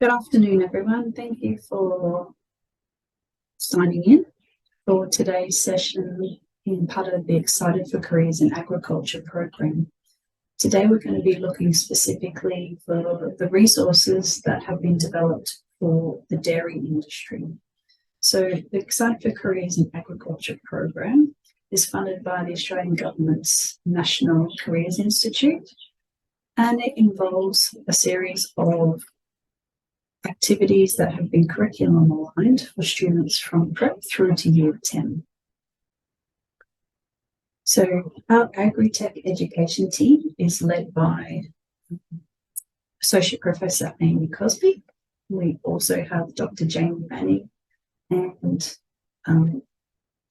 Good afternoon, everyone. Thank you for signing in for today's session in part of the Excited for Careers in Agriculture program. Today, we're going to be looking specifically for the resources that have been developed for the dairy industry. So the Excited for Careers in Agriculture program is funded by the Australian Government's National Careers Institute, and it involves a series of activities that have been curriculum aligned for students from prep through to year 10. So our Agri-Tech education team is led by Associate Professor Amy McCosker. We also have Dr. Jamie Manning and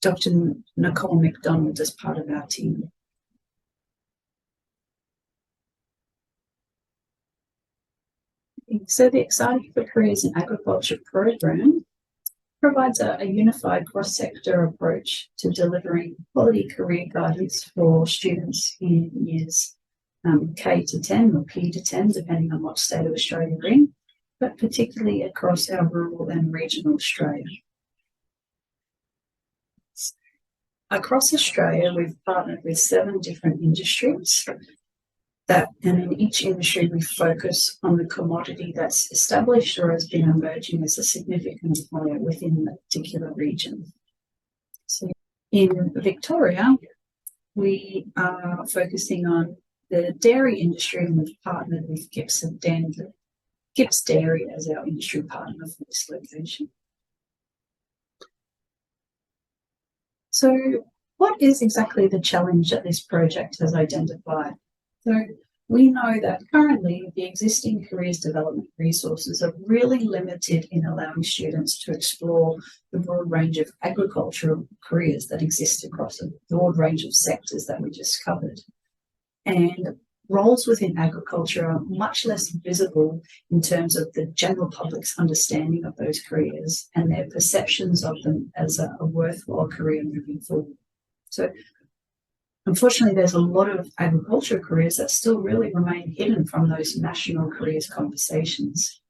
Dr. Nicole McDonald as part of our team. So the Excited for Careers in Agriculture program provides a unified cross-sector approach to delivering quality career guidance for students in years K to 10 or P to 10, depending on what state of Australia you're in, but particularly across our rural and regional Australia. Across Australia, we've partnered with 7 different industries and in each industry we focus on the commodity that's established or has been emerging as a significant player within that particular region. So in Victoria, we are focusing on the dairy industry, and we've partnered with GippsDairy as our industry partner for this location. So what is exactly the challenge that this project has identified? So we know that currently the existing careers development resources are really limited in allowing students to explore the broad range of agricultural careers that exist across a broad range of sectors that we just covered. And roles within agriculture are much less visible in terms of the general public's understanding of those careers and their perceptions of them as a worthwhile career moving forward. So unfortunately, there's a lot of agriculture careers that still really remain hidden from those national careers conversations.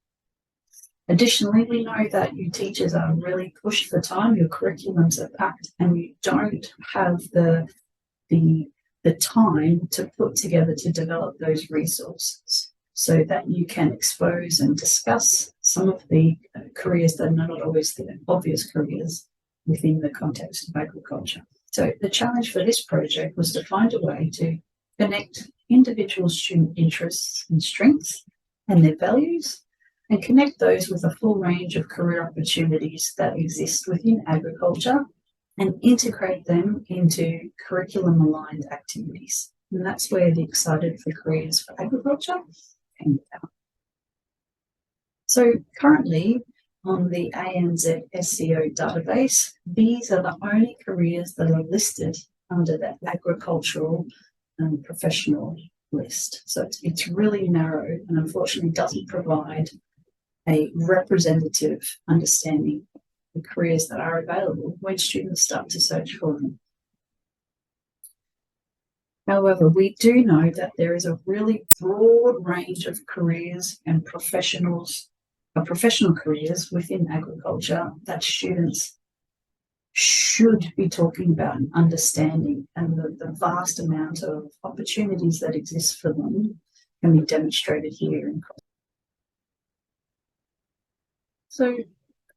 Additionally, we know that you teachers are really pushed for time, your curriculums are packed, and you don't have the time to put together to develop those resources so that you can expose and discuss some of the careers that are not always the obvious careers within the context of agriculture. So the challenge for this project was to find a way to connect individual student interests and strengths and their values, and connect those with a full range of career opportunities that exist within agriculture and integrate them into curriculum-aligned activities. And that's where the Excited for Careers for Agriculture came about. So currently, on the ANZ SEO database, these are the only careers that are listed under the agricultural professional list. So it's really narrow and unfortunately doesn't provide a representative understanding of the careers that are available when students start to search for them. However, we do know that there is a really broad range of careers and professional careers within agriculture that students should be talking about and understanding, and the vast amount of opportunities that exist for them can be demonstrated here. So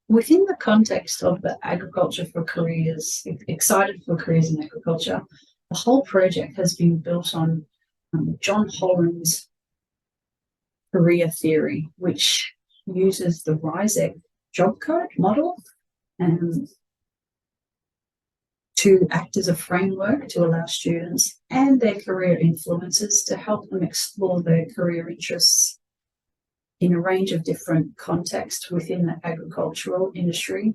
within the context of the Agriculture for Careers, Excited for Careers in Agriculture, the whole project has been built on John Holland's career theory, which uses the RISEC job code model to act as a framework to allow students and their career influencers to help them explore their career interests in a range of different contexts within the agricultural industry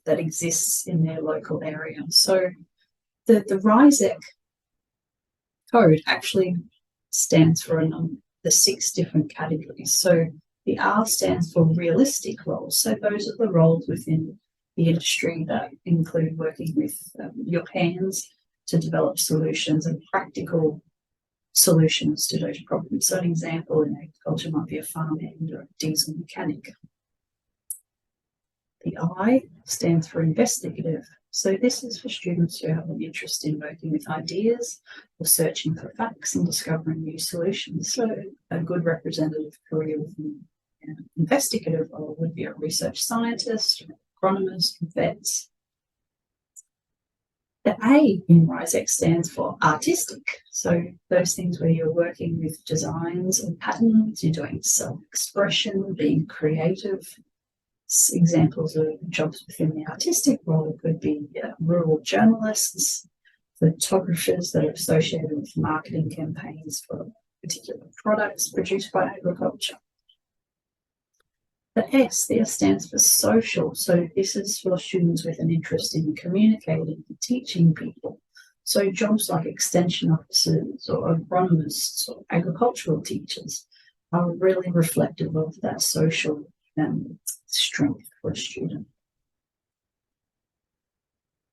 that exists in their local area. So the RISEC code actually stands for the 6 different categories. So the R stands for realistic roles. So those are the roles within the industry that include working with your hands to develop solutions and practical solutions to those problems. So an example in agriculture might be a farm hand or a diesel mechanic. The I stands for investigative. So this is for students who have an interest in working with ideas or searching for facts and discovering new solutions. So a good representative career within an investigative role would be a research scientist, agronomist, vets. The A in RISEC stands for artistic. So those things where you're working with designs and patterns, you're doing self-expression, being creative. Examples of jobs within the artistic role could be rural journalists, photographers that are associated with marketing campaigns for particular products produced by agriculture. The S there stands for social. So this is for students with an interest in communicating and teaching people. So jobs like extension officers or agronomists or agricultural teachers are really reflective of that social strength for a student.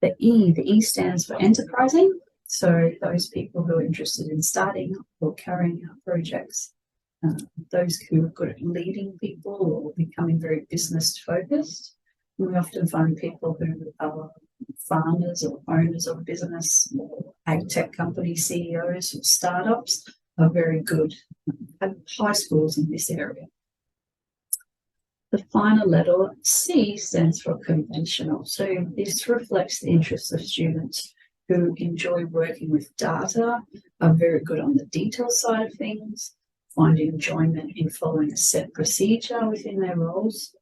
The E stands for enterprising. So those people who are interested in starting or carrying out projects, those who are good at leading people or becoming very business focused. And we often find people who are farmers or owners of business or Agri-Tech company CEOs or startups are very good, have high scores in this area. The final letter, C, stands for conventional. So this reflects the interests of students who enjoy working with data, are very good on the detail side of things, find enjoyment in following a set procedure within their roles.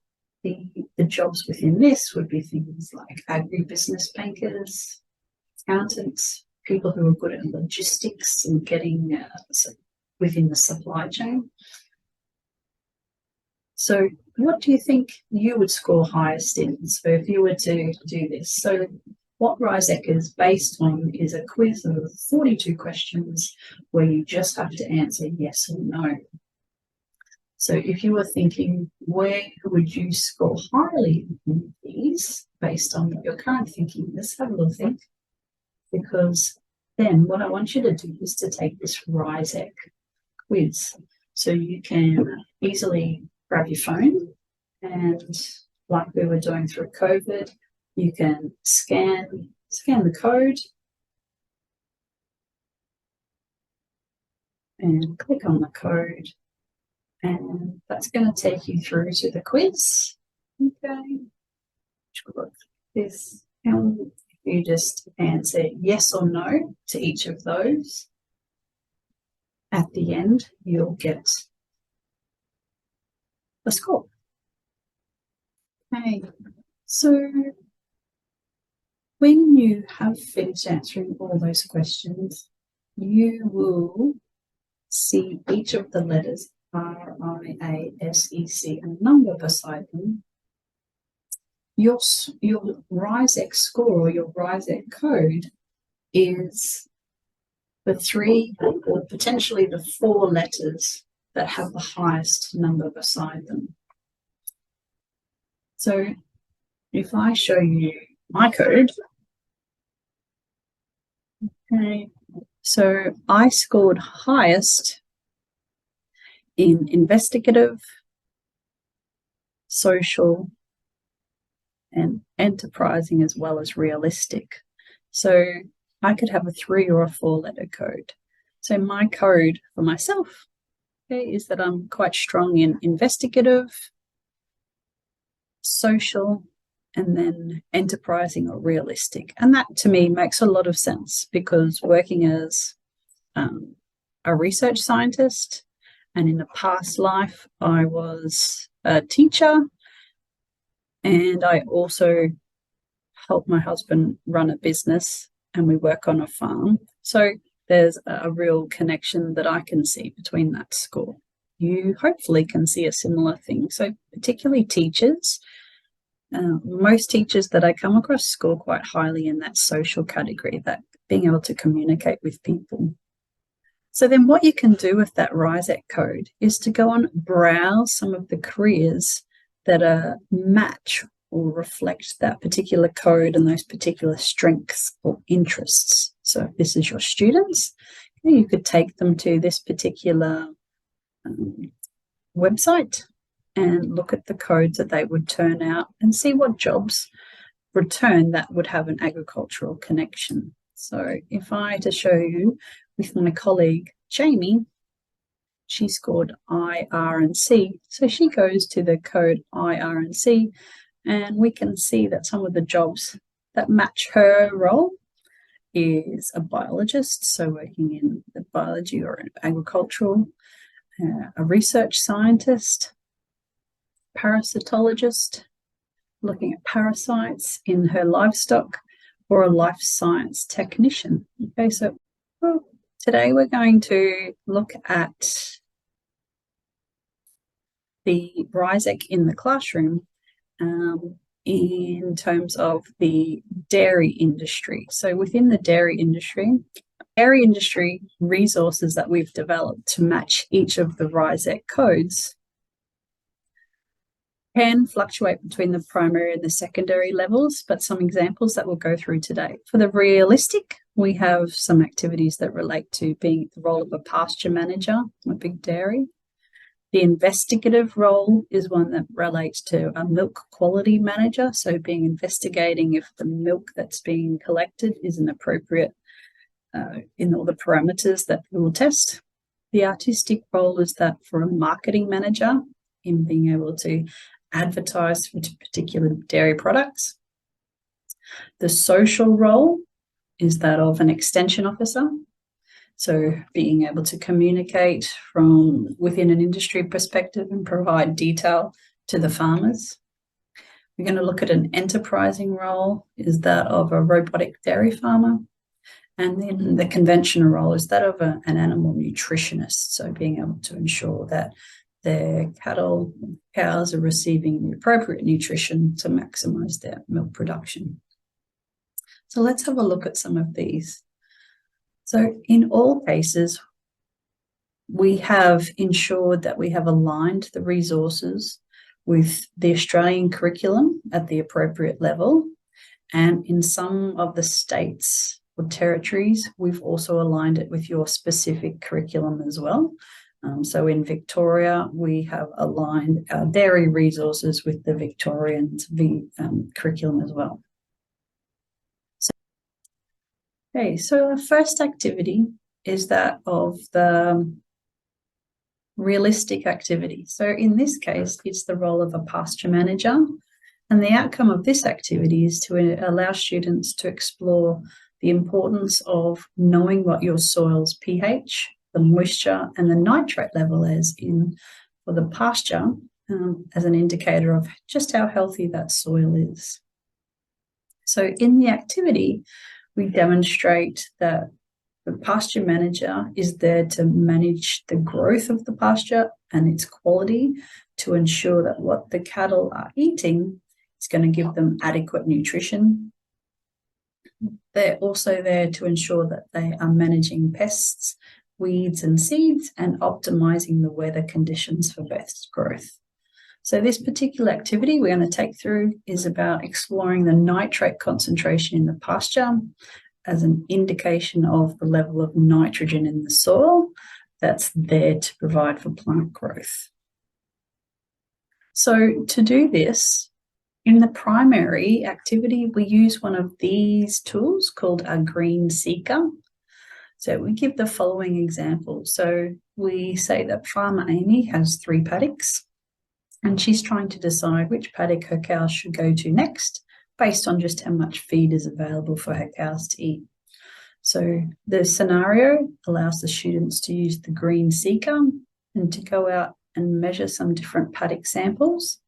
The jobs within this would be things like agribusiness bankers, accountants, people who are good at logistics and getting within the supply chain. So what do you think you would score highest in? So if you were to do this, so what RISEC is based on is a quiz of 42 questions where you just have to answer yes or no. So if you were thinking, where would you score highly in these based on what your current thinking? Let's have a little think, because then what I want you to do is to take this RISEC quiz. So you can easily grab your phone and, like we were doing through COVID, you can scan the code and click on the code, and that's going to take you through to the quiz. Okay, this, and you just answer yes or no to each of those. At the end, you'll get a score. Okay, so when you have finished answering all those questions, you will see each of the letters RIASEC and a number beside them. Your RISEC score or your RISEC code is the 3 or potentially the 4 letters that have the highest number beside them. So if I show you my code, okay, so I scored highest in investigative, social, and enterprising, as well as realistic. So I could have a 3 or a 4 letter code. So my code for myself, okay, is that I'm quite strong in investigative, social, and then enterprising or realistic. And that to me makes a lot of sense, because working as a research scientist, and in a past life I was a teacher, and I also help my husband run a business, and we work on a farm. So there's a real connection that I can see between that score. You hopefully can see a similar thing. So particularly teachers, most teachers that I come across score quite highly in that social category, that being able to communicate with people. So then what you can do with that RISEC code is to go and browse some of the careers that match or reflect that particular code and those particular strengths or interests. So if this is your students, You could take them to this particular website and look at the codes that they would turn out and see what jobs return that would have an agricultural connection. So if I to show you with my colleague Jamie, she scored I, R, and C. So she goes to the code I, R, and C, and we can see that some of the jobs that match her role is a biologist, so working in the biology or agricultural, a research scientist, parasitologist, looking at parasites in her livestock, or a life science technician. Okay, so today we're going to look at the RISEC in the classroom in terms of the dairy industry. So within the dairy industry resources that we've developed to match each of the RISEC codes can fluctuate between the primary and the secondary levels, but some examples that we'll go through today. For the realistic, we have some activities that relate to being the role of a pasture manager, a big dairy. The investigative role is one that relates to a milk quality manager, so investigating if the milk that's being collected is an appropriate in all the parameters that we will test. The artistic role is that for a marketing manager in being able to advertise for particular dairy products. The social role is that of an extension officer, so being able to communicate from within an industry perspective and provide detail to the farmers. We're going to look at an enterprising role, is that of a robotic dairy farmer. And then the conventional role is that of an animal nutritionist, so being able to ensure that their cows are receiving the appropriate nutrition to maximize their milk production. So let's have a look at some of these. So in all cases, we have ensured that we have aligned the resources with the Australian curriculum at the appropriate level. And in some of the states or territories, we've also aligned it with your specific curriculum as well. So in Victoria, we have aligned our dairy resources with the Victorian curriculum as well. So our first activity is that of the realistic activity. So in this case, it's the role of a pasture manager. And the outcome of this activity is to allow students to explore the importance of knowing what your soil's pH, the moisture, and the nitrate level is in for the pasture as an indicator of just how healthy that soil is. So in the activity, we demonstrate that the pasture manager is there to manage the growth of the pasture and its quality to ensure that what the cattle are eating is going to give them adequate nutrition. They're also there to ensure that they are managing pests, weeds and seeds, and optimizing the weather conditions for best growth. So this particular activity we're going to take through is about exploring the nitrate concentration in the pasture as an indication of the level of nitrogen in the soil that's there to provide for plant growth. So to do this, in the primary activity, we use one of these tools called a green seeker. So we give the following example. So we say that Farmer Amy has 3 paddocks, and she's trying to decide which paddock her cows should go to next based on just how much feed is available for her cows to eat. So the scenario allows the students to use the green seeker and to go out and measure some different paddock samples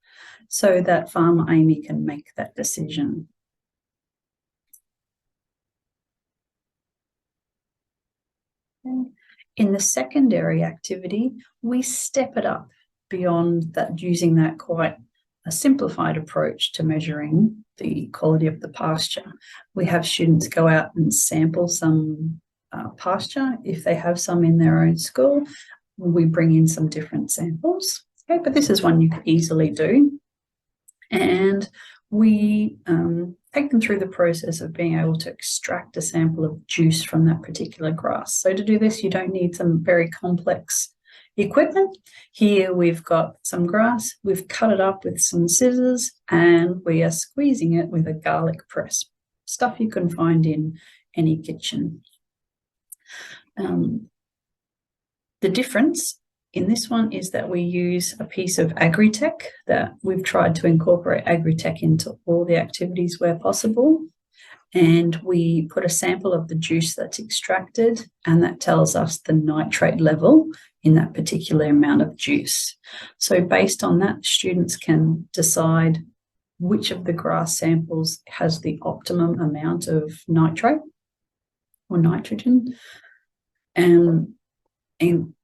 so that Farmer Amy can make that decision. In the secondary activity, we step it up beyond that, using that quite a simplified approach to measuring the quality of the pasture. We have students go out and sample some pasture. If they have some in their own school, we bring in some different samples. Okay, but this is one you could easily do. And we take them through the process of being able to extract a sample of juice from that particular grass. So to do this, you don't need some very complex equipment. Here we've got some grass, we've cut it up with some scissors, and we are squeezing it with a garlic press, stuff you can find in any kitchen. The difference in this one is that we use a piece of Agri-Tech, that we've tried to incorporate Agri-Tech into all the activities where possible. And we put a sample of the juice that's extracted, and that tells us the nitrate level in that particular amount of juice. So based on that, students can decide which of the grass samples has the optimum amount of nitrate or nitrogen, and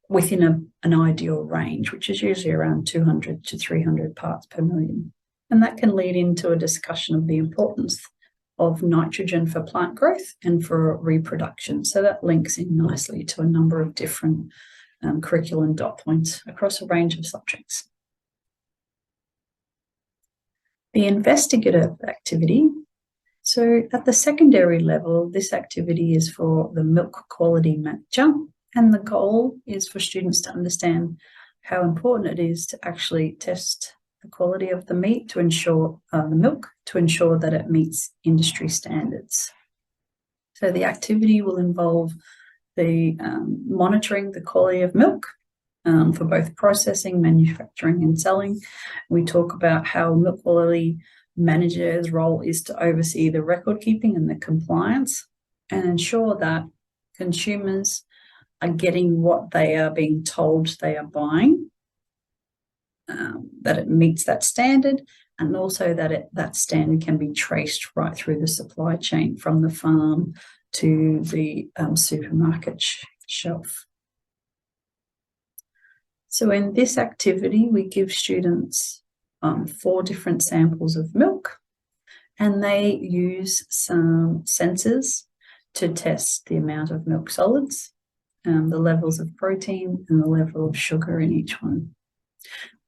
within an ideal range, which is usually around 200 to 300 parts per million. And that can lead into a discussion of the importance of nitrogen for plant growth and for reproduction. So that links in nicely to a number of different curriculum dot points across a range of subjects. The investigative activity. So at the secondary level, this activity is for the milk quality manager, and the goal is for students to understand how important it is to actually test the quality of the meat to ensure the milk to ensure that it meets industry standards. So the activity will involve the monitoring the quality of milk for both processing, manufacturing, and selling. We talk about how milk quality manager's role is to oversee the record keeping and the compliance and ensure that consumers are getting what they are being told they are buying, that it meets that standard, and also that that standard can be traced right through the supply chain from the farm to the supermarket shelf. So in this activity, we give students 4 different samples of milk, and they use some sensors to test the amount of milk solids, the levels of protein, and the level of sugar in each one.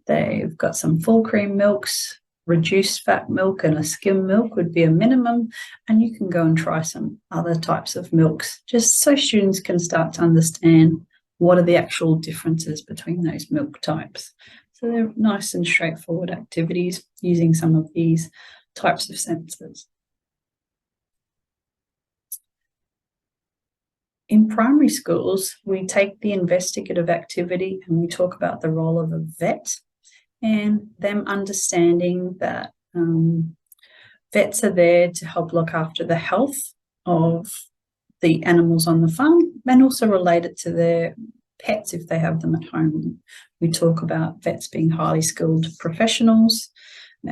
They've got some full cream milks, reduced fat milk, and a skim milk would be a minimum, and you can go and try some other types of milks just so students can start to understand what are the actual differences between those milk types. So they're nice and straightforward activities using some of these types of sensors. In primary schools, we take the investigative activity and we talk about the role of a vet and them understanding that vets are there to help look after the health of the animals on the farm and also relate it to their pets if they have them at home. We talk about vets being highly skilled professionals. They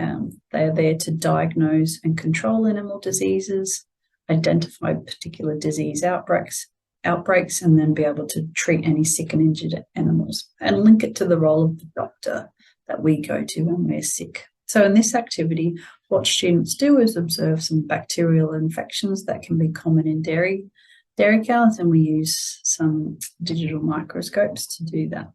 are there to diagnose and control animal diseases, identify particular disease outbreaks, and then be able to treat any sick and injured animals and link it to the role of the doctor that we go to when we're sick. So in this activity, what students do is observe some bacterial infections that can be common in dairy cows, and we use some digital microscopes to do that.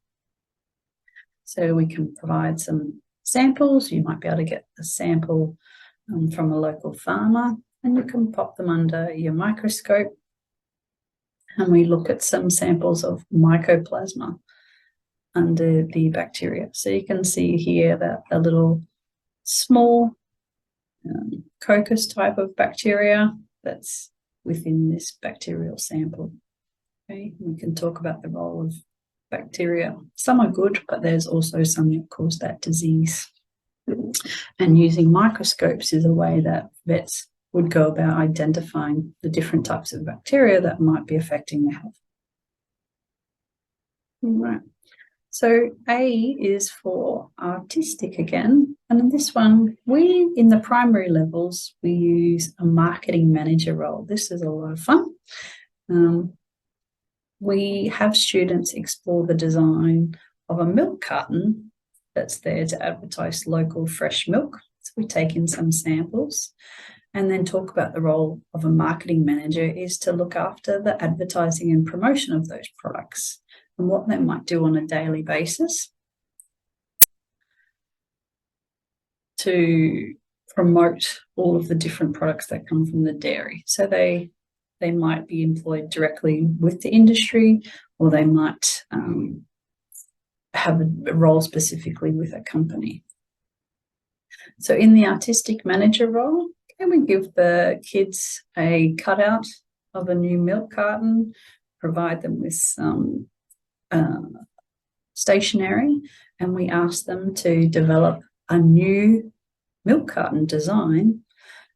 So we can provide some samples. You might be able to get a sample from a local farmer, and you can pop them under your microscope. And we look at some samples of mycoplasma under the bacteria. So you can see here that a little small coccus type of bacteria that's within this bacterial sample. Okay, we can talk about the role of bacteria. Some are good, but there's also some that cause that disease. And using microscopes is a way that vets would go about identifying the different types of bacteria that might be affecting their health. All right. So A is for artistic again. And in this one, in the primary levels, we use a marketing manager role. This is a lot of fun. We have students explore the design of a milk carton that's there to advertise local fresh milk. So we take in some samples and then talk about the role of a marketing manager is to look after the advertising and promotion of those products and what they might do on a daily basis to promote all of the different products that come from the dairy. So they might be employed directly with the industry, or they might have a role specifically with a company. So in the artistic manager role, we give the kids a cutout of a new milk carton, provide them with some stationery, and we ask them to develop a new milk carton design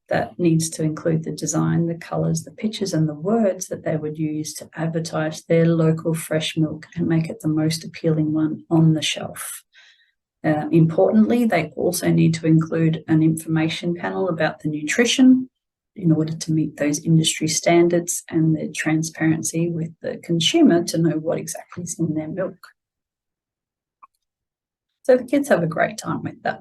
that needs to include the design, the colours, the pictures, and the words that they would use to advertise their local fresh milk and make it the most appealing one on the shelf. Importantly, they also need to include an information panel about the nutrition in order to meet those industry standards and the transparency with the consumer to know what exactly is in their milk. So the kids have a great time with that.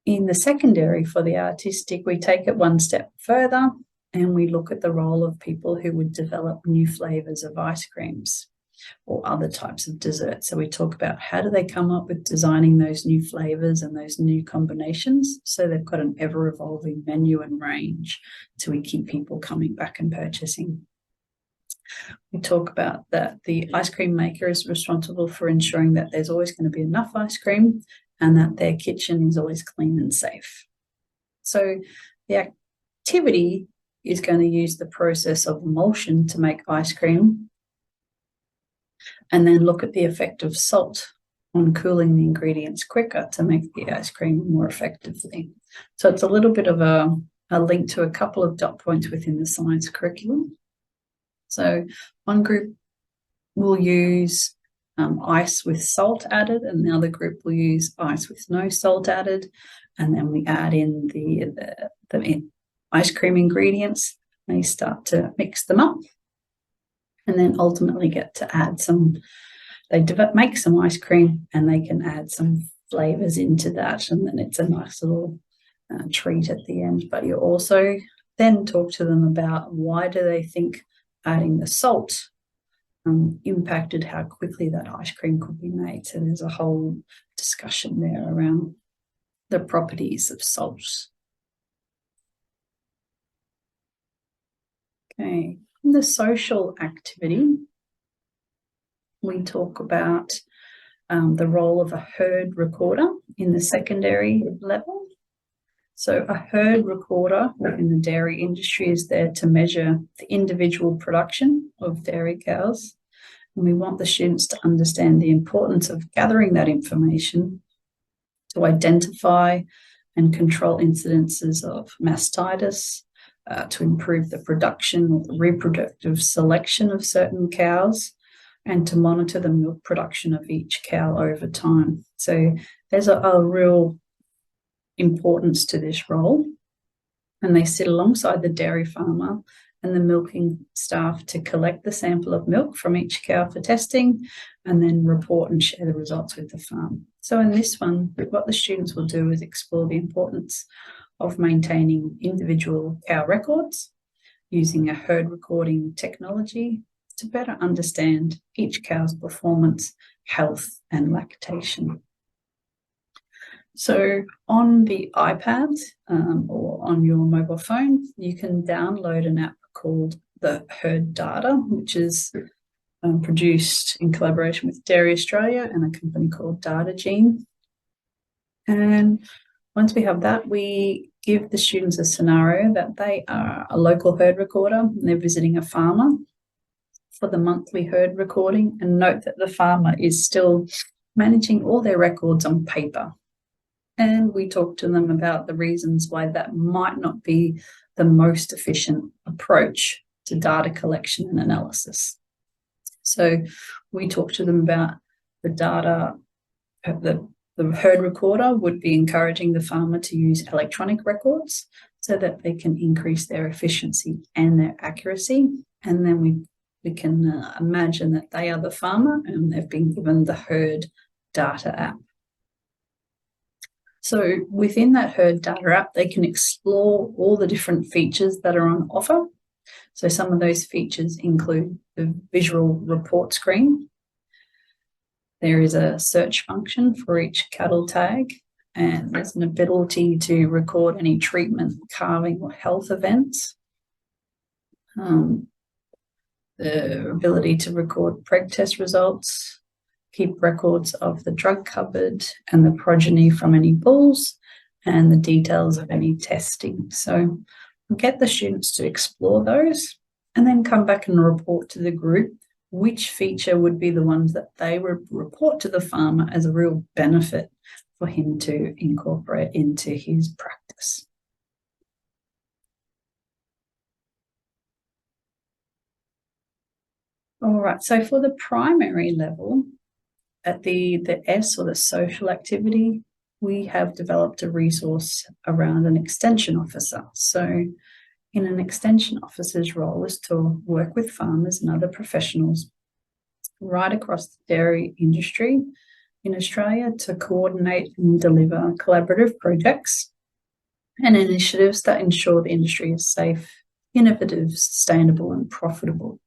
In the secondary for the artistic, we take it one step further and we look at the role of people who would develop new flavours of ice creams or other types of desserts. So we talk about how do they come up with designing those new flavours and those new combinations so they've got an ever-evolving menu and range so we keep people coming back and purchasing. We talk about that the ice cream maker is responsible for ensuring that there's always going to be enough ice cream and that their kitchen is always clean and safe. So the activity is going to use the process of emulsion to make ice cream and then look at the effect of salt on cooling the ingredients quicker to make the ice cream more effectively. So it's a little bit of a link to a couple of dot points within the science curriculum. So one group will use ice with salt added, and the other group will use ice with no salt added, and then we add in the ice cream ingredients. They start to mix them up, and then ultimately get to add some. They make some ice cream, and they can add some flavors into that, and then it's a nice little treat at the end. But you also then talk to them about why do they think adding the salt impacted how quickly that ice cream could be made. So there's a whole discussion there around the properties of salt. Okay, in the social activity, we talk about the role of a herd recorder in the secondary level. So a herd recorder in the dairy industry is there to measure the individual production of dairy cows. And we want the students to understand the importance of gathering that information to identify and control incidences of mastitis, to improve the production or the reproductive selection of certain cows, and to monitor the milk production of each cow over time. So there's a real importance to this role, and they sit alongside the dairy farmer and the milking staff to collect the sample of milk from each cow for testing and then report and share the results with the farm. So in this one, what the students will do is explore the importance of maintaining individual cow records using a herd recording technology to better understand each cow's performance, health, and lactation. So on the iPad or on your mobile phone, you can download an app called the Herd Data, which is produced in collaboration with Dairy Australia and a company called DataGene. And once we have that, we give the students a scenario that they are a local herd recorder and they're visiting a farmer for the monthly herd recording, and note that the farmer is still managing all their records on paper. And we talk to them about the reasons why that might not be the most efficient approach to data collection and analysis. So we talk to them about the data. The herd recorder would be encouraging the farmer to use electronic records so that they can increase their efficiency and their accuracy. And then we can imagine that they are the farmer and they've been given the herd data app. So within that herd data app, they can explore all the different features that are on offer. So some of those features include the visual report screen. There is a search function for each cattle tag. and there's an ability to record any treatment, calving, or health events. The ability to record preg test results, keep records of the drug cupboard and the progeny from any bulls, and the details of any testing. So get the students to explore those and then come back and report to the group which feature would be the ones that they would report to the farmer as a real benefit for him to incorporate into his practice. All right, so for the primary level, at the S, or the social activity, we have developed a resource around an extension officer. So in an extension officer's role is to work with farmers and other professionals right across the dairy industry in Australia to coordinate and deliver collaborative projects and initiatives that ensure the industry is safe, innovative, sustainable, and profitable.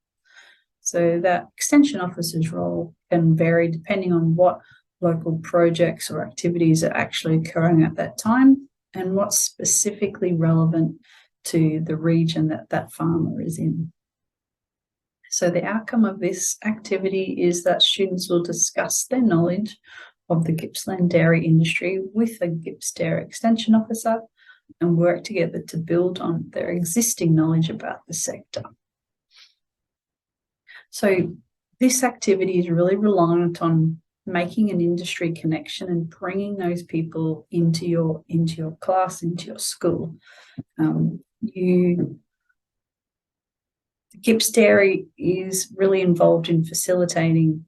So that extension officer's role can vary depending on what local projects or activities are actually occurring at that time and what's specifically relevant to the region that that farmer is in. So the outcome of this activity is that students will discuss their knowledge of the Gippsland dairy industry with a GippsDairy extension officer and work together to build on their existing knowledge about the sector. So this activity is really reliant on making an industry connection and bringing those people into your class, into your school. GippsDairy is really involved in facilitating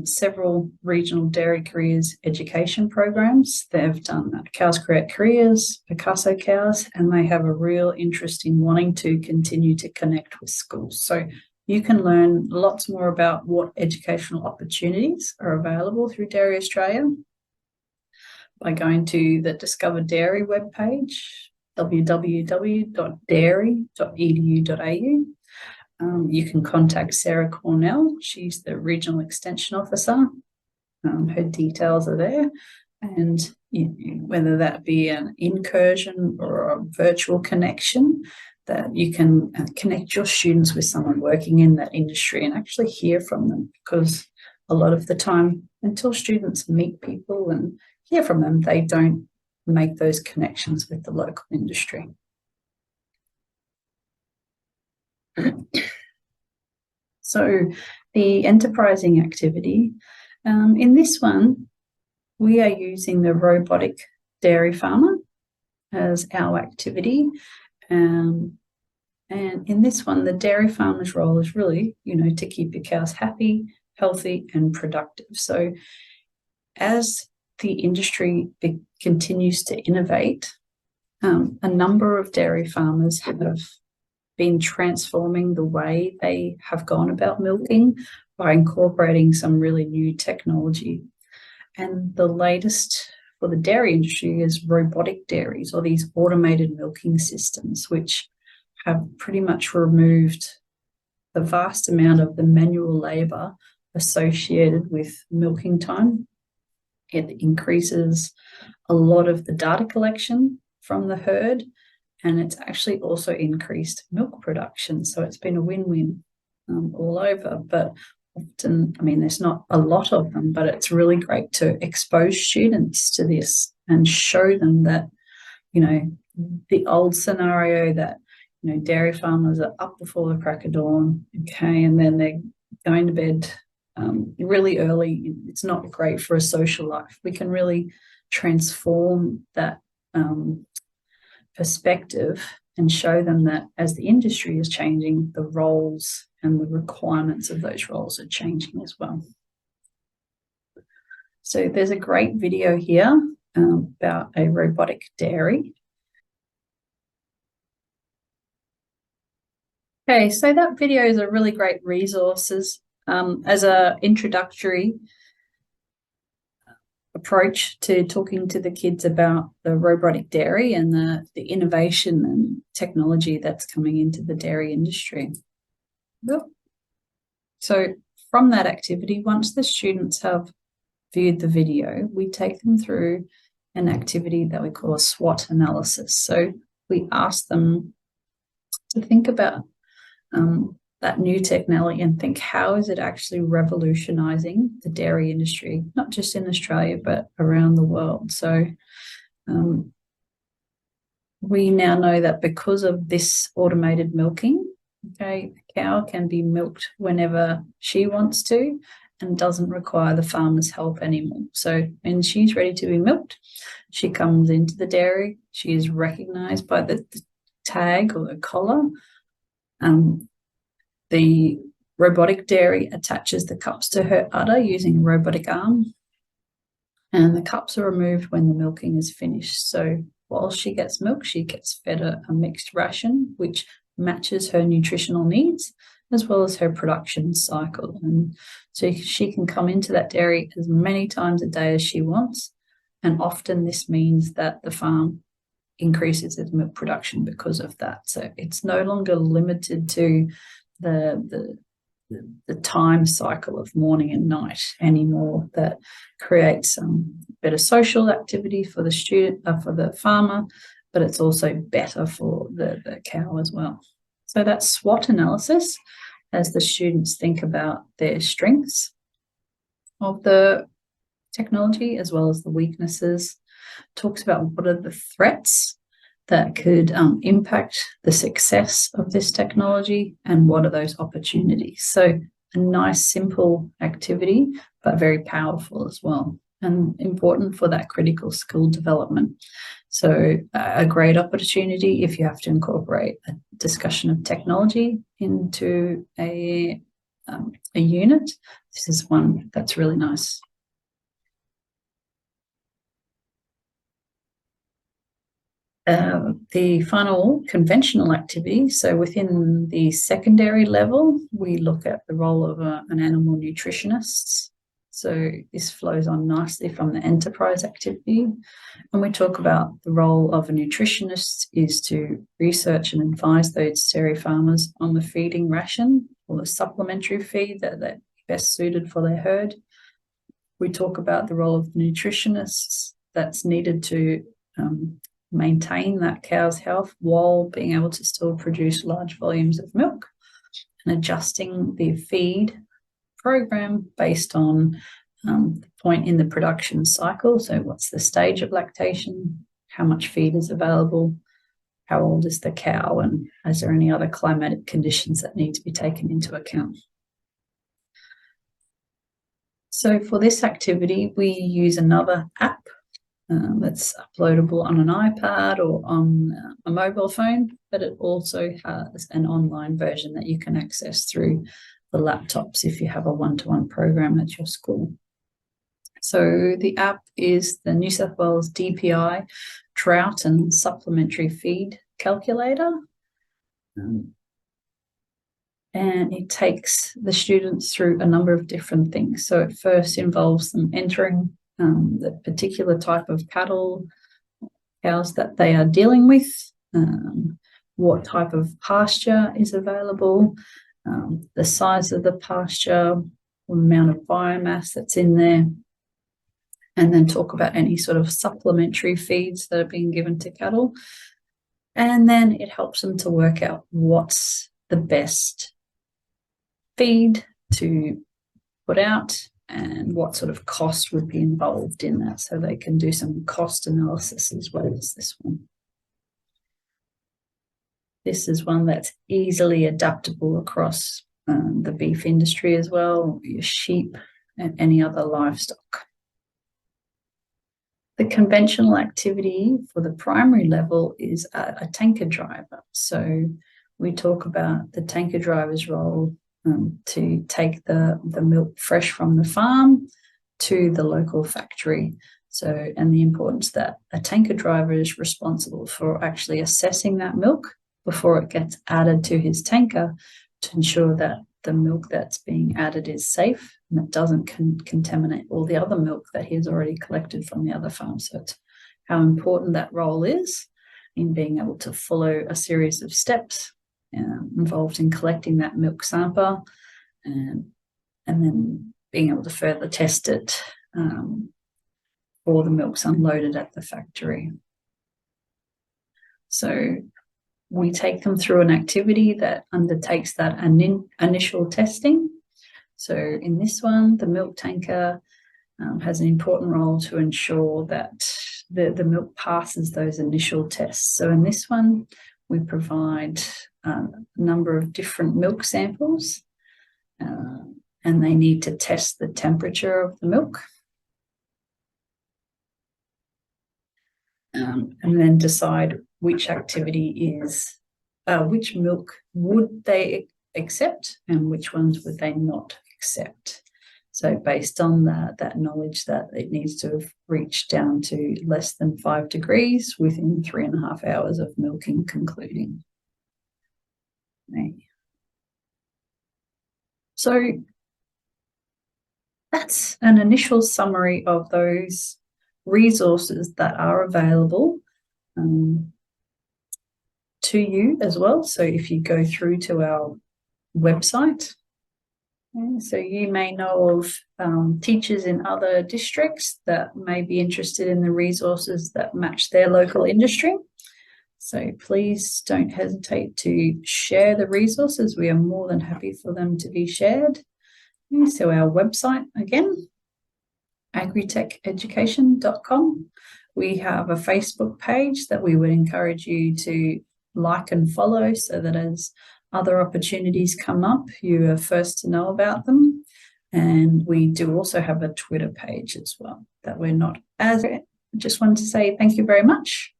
several regional dairy careers education programs. They've done Cows Create Careers, Picasso Cows, and they have a real interest in wanting to continue to connect with schools. So you can learn lots more about what educational opportunities are available through Dairy Australia by going to the Discover Dairy webpage, www.dairy.edu.au. You can contact Sarah Cornell. She's the Regional Extension Officer. Her details are there. And whether that be an incursion or a virtual connection, that you can connect your students with someone working in that industry and actually hear from them, because a lot of the time, until students meet people and hear from them, they don't make those connections with the local industry. So the enterprising activity, in this one, we are using the robotic dairy farmer as our activity. And in this one, the dairy farmer's role is really, to keep your cows happy, healthy, and productive. So as the industry continues to innovate, a number of dairy farmers have been transforming the way they have gone about milking by incorporating some really new technology. And the latest for the dairy industry is robotic dairies, or these automated milking systems, which have pretty much removed the vast amount of the manual labour associated with milking time. It increases a lot of the data collection from the herd, and it's actually also increased milk production. So it's been a win-win all over. But often, there's not a lot of them, but it's really great to expose students to this and show them that, the old scenario that, dairy farmers are up before the crack of dawn, okay, and then they're going to bed really early. It's not great for a social life. We can really transform that perspective and show them that as the industry is changing, the roles and the requirements of those roles are changing as well. So there's a great video here about a robotic dairy. Okay, so that video is a really great resource as an introductory approach to talking to the kids about the robotic dairy and the innovation and technology that's coming into the dairy industry. So from that activity, once the students have viewed the video, we take them through an activity that we call a SWOT analysis. So we ask them to think about that new technology and think, how is it actually revolutionizing the dairy industry, not just in Australia, but around the world? So we now know that because of this automated milking, okay, a cow can be milked whenever she wants to and doesn't require the farmer's help anymore. So when she's ready to be milked, she comes into the dairy. She is recognized by the tag or the collar. The robotic dairy attaches the cups to her udder using a robotic arm, and the cups are removed when the milking is finished. So while she gets milk, she gets fed a mixed ration, which matches her nutritional needs as well as her production cycle. And so she can come into that dairy as many times a day as she wants. And often this means that the farm increases its milk production because of that. So it's no longer limited to the time cycle of morning and night anymore. That creates better social activity for the student, for the farmer, but it's also better for the cow as well. So that's SWOT analysis, as the students think about their strengths of the technology as well as the weaknesses. Talks about what are the threats that could impact the success of this technology and what are those opportunities. So a nice, simple activity, but very powerful as well, and important for that critical skill development. So a great opportunity if you have to incorporate a discussion of technology into a unit. This is one that's really nice. The final conventional activity, so within the secondary level, we look at the role of an animal nutritionist. So this flows on nicely from the enterprise activity. And we talk about the role of a nutritionist is to research and advise those dairy farmers on the feeding ration or the supplementary feed that's best suited for their herd. We talk about the role of the nutritionists that's needed to maintain that cow's health while being able to still produce large volumes of milk, and adjusting the feed program based on the point in the production cycle. So what's the stage of lactation, how much feed is available, how old is the cow, and is there any other climatic conditions that need to be taken into account. So for this activity, we use another app that's uploadable on an iPad or on a mobile phone, but it also has an online version that you can access through the laptops if you have a one-to-one program at your school. So the app is the New South Wales DPI Drought and Supplementary Feed Calculator. And it takes the students through a number of different things. So it first involves them entering the particular type of cattle, cows that they are dealing with, what type of pasture is available, the size of the pasture, the amount of biomass that's in there, and then talk about any sort of supplementary feeds that are being given to cattle. And then it helps them to work out what's the best feed to put out and what sort of cost would be involved in that, so they can do some cost analysis as well as this one. This is one that's easily adaptable across the beef industry as well, your sheep and any other livestock. The conventional activity for the primary level is a tanker driver. So we talk about the tanker driver's role to take the milk fresh from the farm to the local factory. So, and the importance that a tanker driver is responsible for actually assessing that milk before it gets added to his tanker to ensure that the milk that's being added is safe and it doesn't contaminate all the other milk that he has already collected from the other farm. So it's how important that role is in being able to follow a series of steps involved in collecting that milk sample and then being able to further test it before the milk's unloaded at the factory. So we take them through an activity that undertakes that initial testing. So in this one, the milk tanker has an important role to ensure that the milk passes those initial tests. So in this one, we provide a number of different milk samples, and they need to test the temperature of the milk. And then decide which activity is, which milk would they accept and which ones would they not accept. So based on that knowledge that it needs to have reached down to less than 5 degrees within 3.5 hours of milking concluding. Okay. So that's an initial summary of those resources that are available to you as well. So if you go through to our website, so you may know of teachers in other districts that may be interested in the resources that match their local industry. So please don't hesitate to share the resources. We are more than happy for them to be shared. So our website again, agritech-education.com. We have a Facebook page that we would encourage you to like and follow so that as other opportunities come up, you are first to know about them. And we do also have a Twitter page as well that we're not as. I just wanted to say thank you very much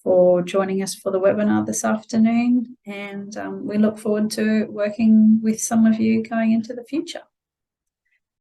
for joining us for the webinar this afternoon. And we look forward to working with some of you going into the future.